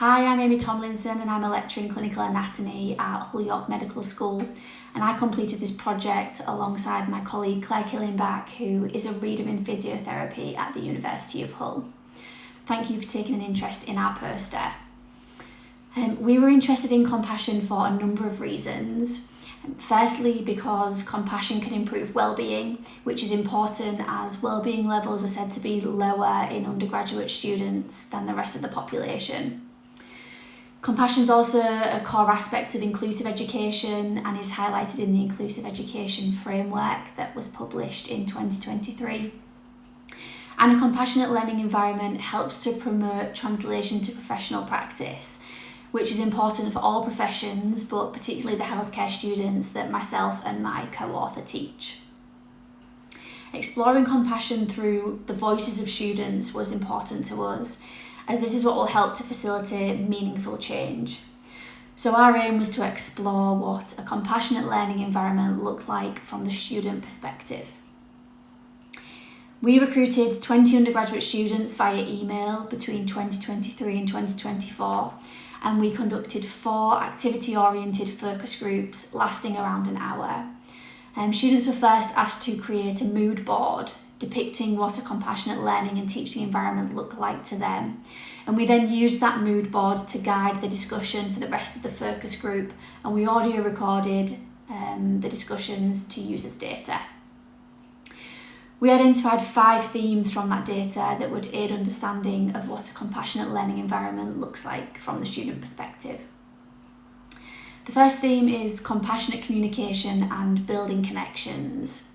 Hi, I'm Amy Tomlinson and I'm a lecturer in clinical anatomy at Hull York Medical School, and I completed this project alongside my colleague Claire Killenbach, who is a reader in physiotherapy at the University of Hull. Thank you for taking an interest in our poster. We were interested in compassion for a number of reasons. Firstly, because compassion can improve well-being, which is important as well-being levels are said to be lower in undergraduate students than the rest of the population. Compassion is also a core aspect of inclusive education and is highlighted in the Inclusive Education Framework that was published in 2023. And a compassionate learning environment helps to promote translation to professional practice, which is important for all professions, but particularly the healthcare students that myself and my co-author teach. Exploring compassion through the voices of students was important to us, as this is what will help to facilitate meaningful change. So our aim was to explore what a compassionate learning environment looked like from the student perspective. We recruited 20 undergraduate students via email between 2023 and 2024, and we conducted 4 activity-oriented focus groups lasting around an hour. Students were first asked to create a mood board depicting what a compassionate learning and teaching environment looked like to them. And we then used that mood board to guide the discussion for the rest of the focus group, and we audio recorded the discussions to use as data. We identified 5 themes from that data that would aid understanding of what a compassionate learning environment looks like from the student perspective. The first theme is compassionate communication and building connections.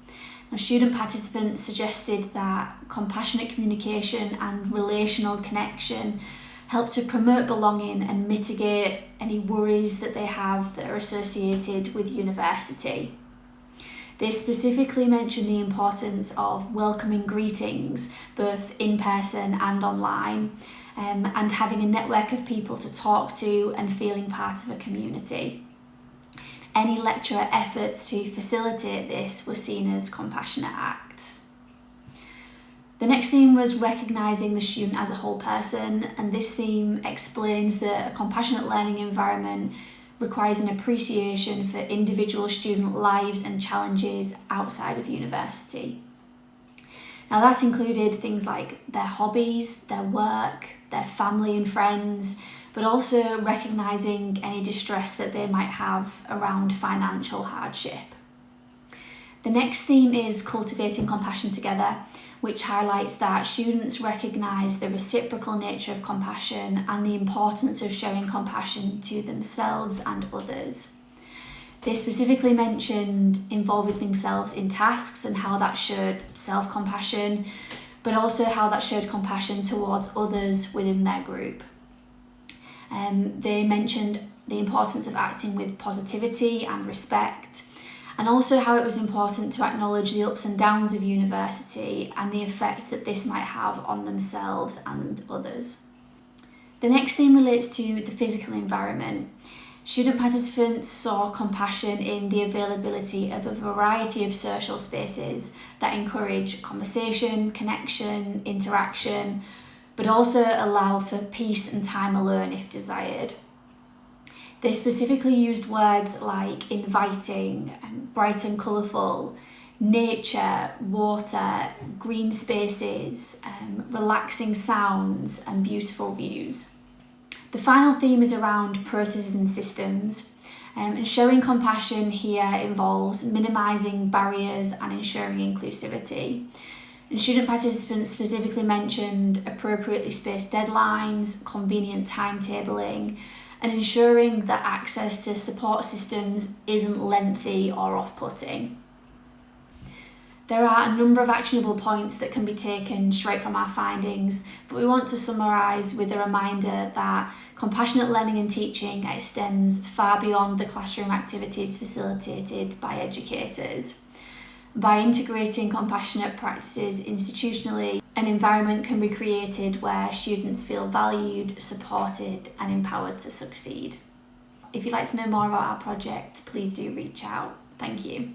Now, student participants suggested that compassionate communication and relational connection help to promote belonging and mitigate any worries that they have that are associated with university. They specifically mentioned the importance of welcoming greetings, both in person and online, and having a network of people to talk to and feeling part of a community. Any lecturer efforts to facilitate this were seen as compassionate acts. The next theme was recognising the student as a whole person, and this theme explains that a compassionate learning environment requires an appreciation for individual student lives and challenges outside of university. Now that included things like their hobbies, their work, their family and friends, but also recognising any distress that they might have around financial hardship. The next theme is cultivating compassion together, which highlights that students recognise the reciprocal nature of compassion and the importance of showing compassion to themselves and others. They specifically mentioned involving themselves in tasks and how that showed self-compassion, but also how that showed compassion towards others within their group. They mentioned the importance of acting with positivity and respect, and also how it was important to acknowledge the ups and downs of university and the effect that this might have on themselves and others. The next theme relates to the physical environment. Student participants saw compassion in the availability of a variety of social spaces that encourage conversation, connection, interaction, but also allow for peace and time alone if desired. They specifically used words like inviting, bright and colourful, nature, water, green spaces, relaxing sounds and beautiful views. The final theme is around processes and systems, and showing compassion here involves minimising barriers and ensuring inclusivity. And student participants specifically mentioned appropriately spaced deadlines, convenient timetabling, and ensuring that access to support systems isn't lengthy or off-putting. There are a number of actionable points that can be taken straight from our findings, but we want to summarise with a reminder that compassionate learning and teaching extends far beyond the classroom activities facilitated by educators. By integrating compassionate practices institutionally, an environment can be created where students feel valued, supported, and empowered to succeed. If you'd like to know more about our project, please do reach out. Thank you.